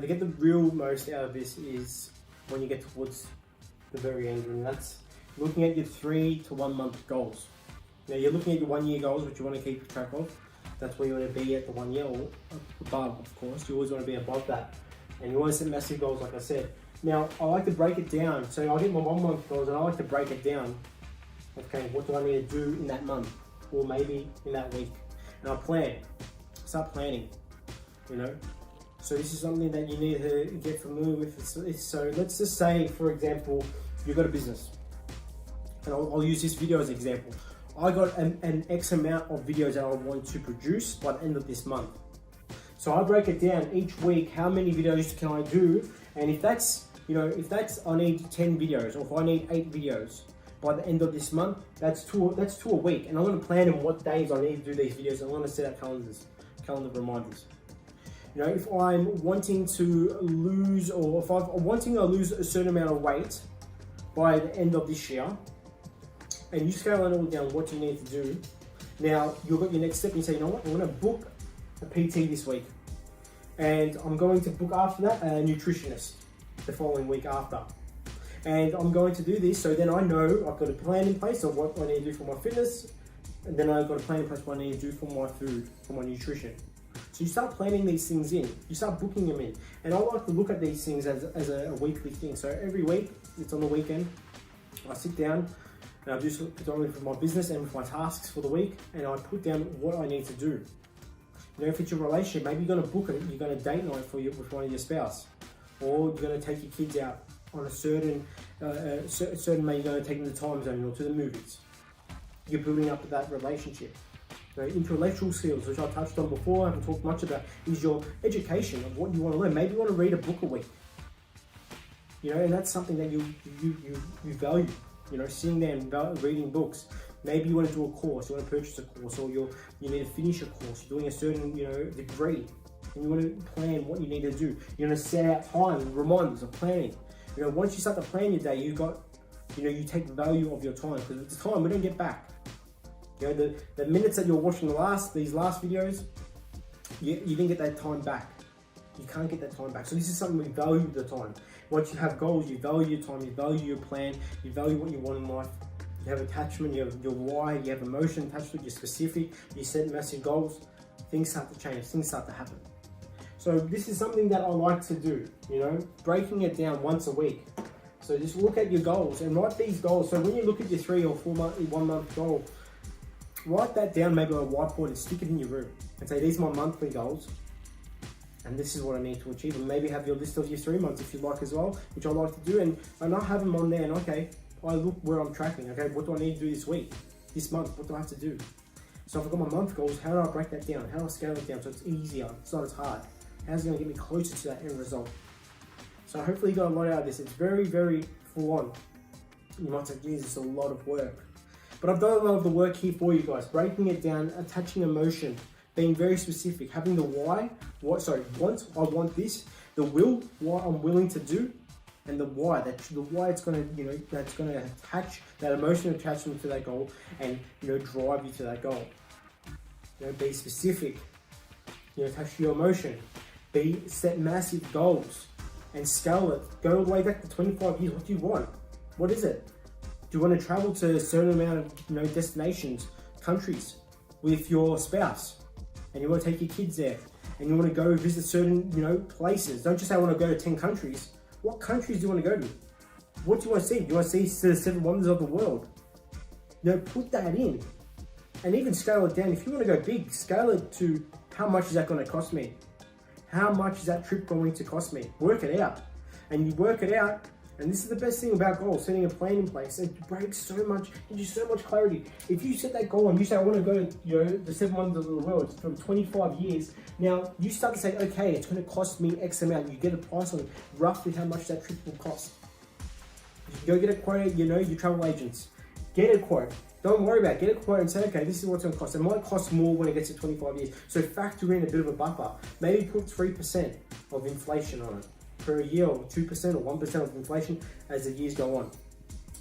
to get the real most out of this is when you get towards the very end, and that's looking at your 3 to 1 month goals. Now you're looking at your 1 year goals, which you want to keep track of. That's where you want to be at the 1 year, or above, of course. You always want to be above that. And you want to set massive goals, like I said. Now, I like to break it down. So I get my 1 month goals and I like to break it down. Okay, what do I need to do in that month? Or maybe in that week? And I plan. Start planning, you know? So this is something that you need to get familiar with. So let's just say, for example, you've got a business. And I'll use this video as an example. I got an X amount of videos that I want to produce by the end of this month. So I break it down each week, how many videos can I do? And if that's, I need 10 videos, or if I need 8 videos by the end of this month, that's two a week. And I'm gonna plan in what days I need to do these videos. I'm gonna set out calendar reminders. You know, if I'm wanting to lose, or if I'm wanting to lose a certain amount of weight by the end of this year, and you scale it all down, what you need to do. Now, you've got your next step, and you say, you know what, I'm gonna book a PT this week. And I'm going to book after that a nutritionist the following week after. And I'm going to do this, so then I know I've got a plan in place of what I need to do for my fitness, and then I've got a plan in place what I need to do for my food, for my nutrition. So you start planning these things in, you start booking them in. And I like to look at these things as a weekly thing. So every week, it's on the weekend, I sit down, and I do predominantly for my business and with my tasks for the week, and I put down what I need to do. You know, if it's your relationship, maybe you're gonna book it, you're gonna date night with one of your spouse, or you're gonna take your kids out on a certain way, you're gonna take them to the time zone or to the movies. You're building up that relationship. You know, intellectual skills, which I touched on before, I haven't talked much about, is your education of what you want to learn. Maybe you want to read a book a week. You know, and that's something that you value. You know, sitting there and reading books. Maybe you want to do a course, you want to purchase a course, or you need to finish a course, you're doing a certain, degree, and you want to plan what you need to do. You're going to set out time, reminders of planning. You know, once you start to plan your day, you take value of your time, because it's time we don't get back. You know, the minutes that you're watching these last videos, you didn't get that time back. You can't get that time back. So this is something we value the time. Once you have goals, you value your time, you value your plan, you value what you want in life. You have attachment, you have your why, you have emotion attached to it, you're specific, you set massive goals, things start to change, things start to happen. So this is something that I like to do, breaking it down once a week. So just look at your goals and write these goals. So when you look at your 3 or 4 month, 1 month goal, write that down maybe on a whiteboard and stick it in your room and say, these are my monthly goals. And this is what I need to achieve. And maybe have your list of your 3 months if you like as well, which I like to do. And I have them on there, and okay, I look where I'm tracking. Okay, what do I need to do this week, this month? What do I have to do? So if I've got my month goals, how do I break that down? How do I scale it down so it's easier? It's not as hard. How's it going to get me closer to that end result? So hopefully you got a lot out of this. It's very, very full on. You might say, geez, it's a lot of work. But I've done a lot of the work here for you guys. Breaking it down, attaching emotion, being very specific, having the why, want, I want this, the will, what I'm willing to do, and the why, it's gonna, that's gonna attach that emotional attachment to that goal and, drive you to that goal. Be specific, attach to your emotion, set massive goals and scale it. Go all the way back to 25 years. What do you want? What is it? Do you want to travel to a certain amount of, destinations, countries with your spouse, and you want to take your kids there, and you want to go visit certain, places? Don't just say I want to go to 10 countries. What countries do you want to go to? What do you want to see? Do you want to see the 7 wonders of the world? Put that in. And even scale it down. If you want to go big, scale it to how much is that going to cost me? How much is that trip going to cost me? Work it out. And you work it out, and this is the best thing about goals, setting a plan in place. It breaks so much, it gives you so much clarity. If you set that goal and you say, I want to go to the 7 wonders of the world from 25 years, now you start to say, okay, it's going to cost me X amount. You get a price on roughly how much that trip will cost. You go get a quote, your travel agents. Get a quote. Don't worry about it. Get a quote and say, okay, this is what's going to cost. It might cost more when it gets to 25 years. So factor in a bit of a buffer. Maybe put 3% of inflation on it per year, or 2% or 1% of inflation as the years go on.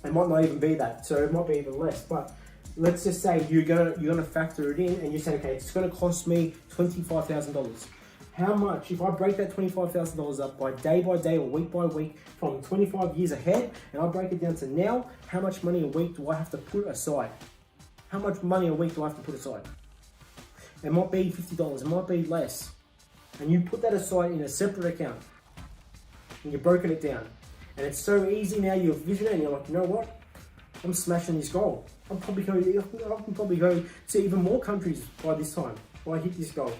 It might not even be that, so it might be even less. But let's just say you're gonna factor it in, and you say, okay, it's gonna cost me $25,000. how much, if I break that $25,000 up by day or week by week from 25 years ahead, and I break it down to now, how much money a week do I have to put aside? How much money a week do I have to put aside? It might be $50, it might be less. And you put that aside in a separate account. And you've broken it down. And it's so easy now, you're visionary and you're like, you know what? I'm smashing this goal. I can probably go to even more countries by this time, when I hit this goal.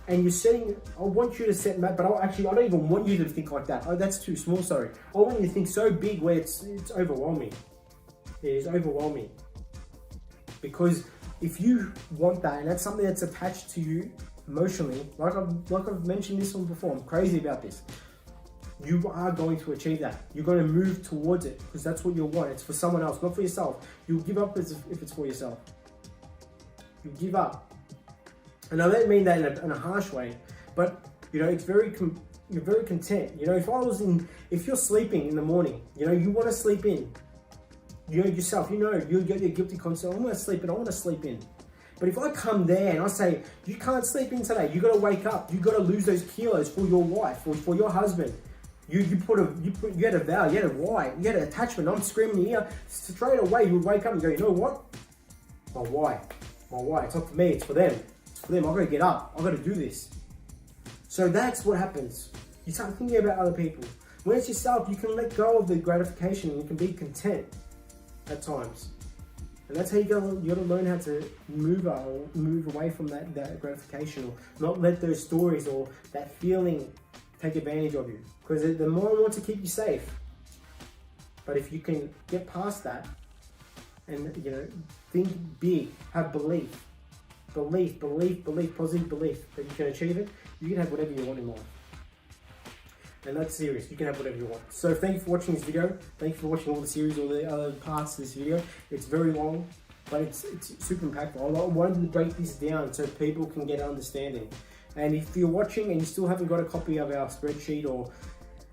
And you're setting, I want you to set, but I don't even want you to think like that. Oh, that's too small, sorry. I want you to think so big where it's overwhelming. It is overwhelming. Because if you want that, and that's something that's attached to you emotionally, like I've mentioned this one before, I'm crazy about this. You are going to achieve that. You're going to move towards it because that's what you want. It's for someone else, not for yourself. You'll give up if it's for yourself. You give up. And I don't mean that in a harsh way, but you know, you're very content. You know, if you're sleeping in the morning, you know, you want to sleep in. You know yourself, you get your guilty conscience. I want to sleep in. I want to sleep in. But if I come there and I say, you can't sleep in today, you got to wake up, you got to lose those kilos for your wife or for your husband. You had a vow, you had a why, you had an attachment. I'm screaming here. Straight away, you would wake up and go, you know what? My why. It's not for me, it's for them. It's for them. I've got to get up. I've got to do this. So that's what happens. You start thinking about other people. When it's yourself, you can let go of the gratification and you can be content at times. And that's how you got to learn how to move away from that gratification, or not let those stories or that feeling take advantage of you. Because the mind wants to keep you safe. But if you can get past that and, you know, think big, have belief, positive belief that you can achieve it, you can have whatever you want in life. And that's serious, you can have whatever you want. So thank you for watching this video. Thank you for watching all the series, all the other parts of this video. It's very long, but it's super impactful. I wanted to break this down so people can get understanding. And if you're watching and you still haven't got a copy of our spreadsheet or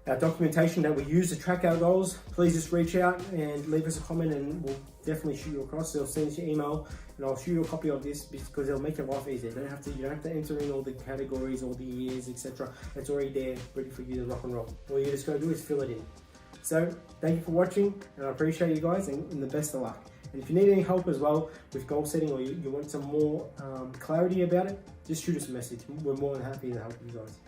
our documentation that we use to track our goals, please just reach out and leave us a comment and we'll definitely shoot you across. So I'll send you an email and I'll shoot you a copy of this because it'll make your life easier. You don't have to enter in all the categories, all the years, etc. It's already there, ready for you to rock and roll. All you just gotta do is fill it in. So thank you for watching and I appreciate you guys and the best of luck. And if you need any help as well with goal setting or you want some more clarity about it, just shoot us a message. We're more than happy to help you guys.